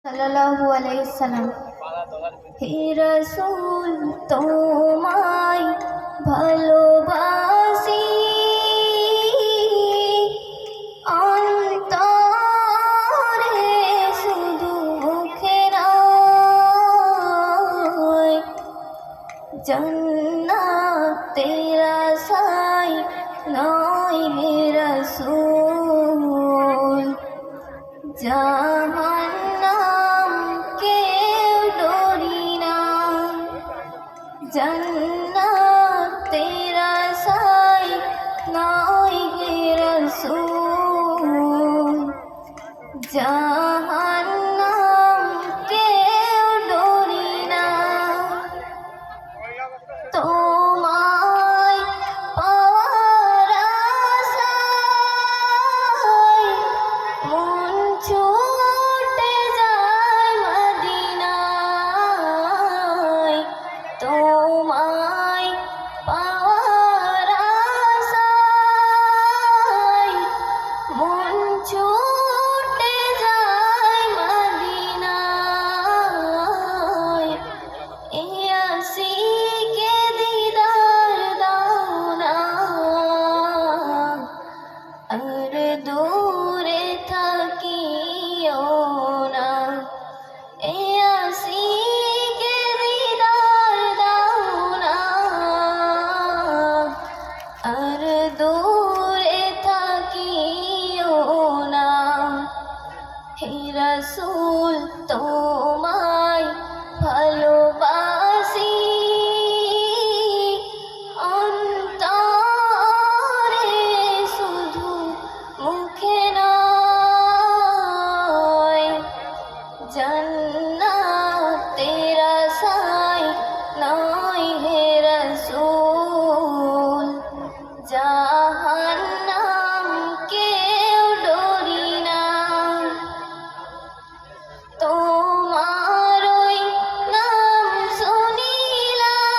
সাল্লাল্লাহু আলাইহি সাল্লাম। হে রাসূল তোমায় ভালোবাসি অন্তরে শুধু মুখে নয়, জান্নাতের আশায় নয় হে রাসূল, জাহান্নাম কেউ ডরি না, জান্নাতের আশায় নয় হে রাসূল, জাহান্নাম কেউ ডরি না। তোমায় পাওয়ার আশায় মন ছুটে যায় মদিনায়, তোমায় পাওয়ার আশায় মন ছুটে যায় মদিনায়। এই আশিকে দিদার দাও না, আর দূরে থাকিও না। এই আশিকে দিদার দাও না, আর দূরে থাকিও না। হে রাসূল তোমায় ভালোবাসি অন্তরে শুধু মুখে নয়, জান্নাতের আশায় নয় হে রাসূল, জাহান্নাম কেউ ডরি না। তোমার ওই নাম শুনিলাম,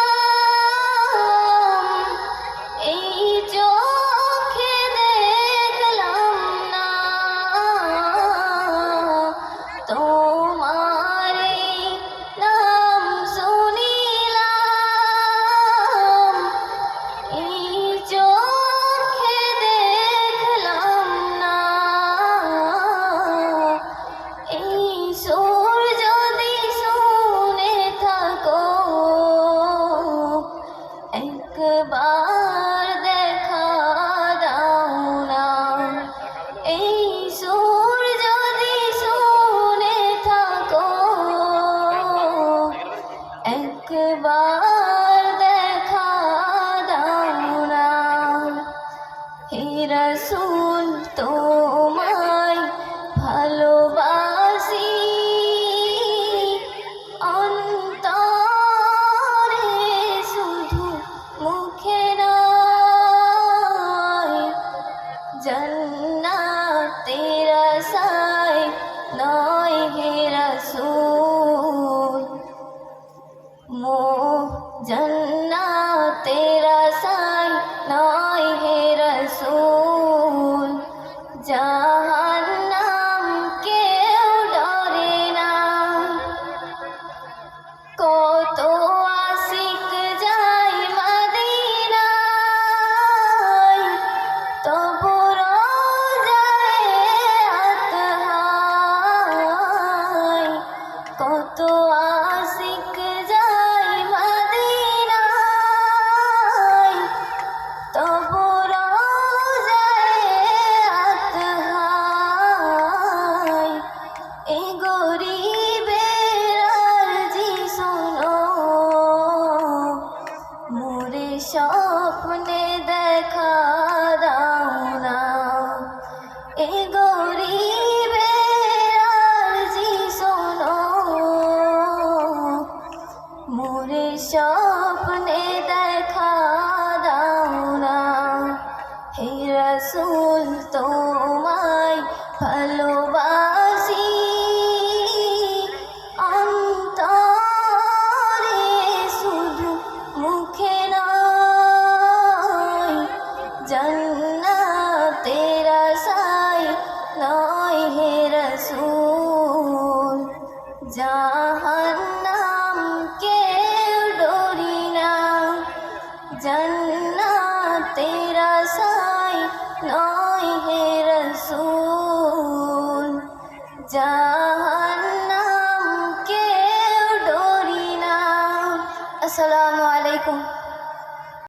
এই চোখে দেখলাম না। তোমার এই নাম শুনিলাম, এই চোখে দেখলাম না। এই সুর যদি শুনে থাকো, একবার দেখা দাও না। এই সুর যদি শুনে থাকো, একবার দেখা দাও না। হে রাসূল তোমায় ভালোবাসি অন্তরে শুধু মুখে নয়, জান্নাতের আশায় নয় হে রাসূল, জান্নাতের আশায় নয় হে রাসূল, জাহান্নাম কেউ ডরে না। কত আশিক যায় মদিনায়, তবু রোজায় আতহায়। কত আশিক যায় মদিনায়, তবু রোজায় আতহায়। এই গরিবের আরজি শোনো, মোরে স্বপ্নে দেখা দাও না। এই গরিবের আরজি শোনো, মোরে স্বপ্নে দেখা দাও না। হে রাসূল তোমায় ভালোবাসি জাহান্নাম কেউ ডরি না, জান্নাতের আশায় নয় হে রাসূল, জাহান্নাম কেউ ডরি না। আসসালামু আলাইকুম।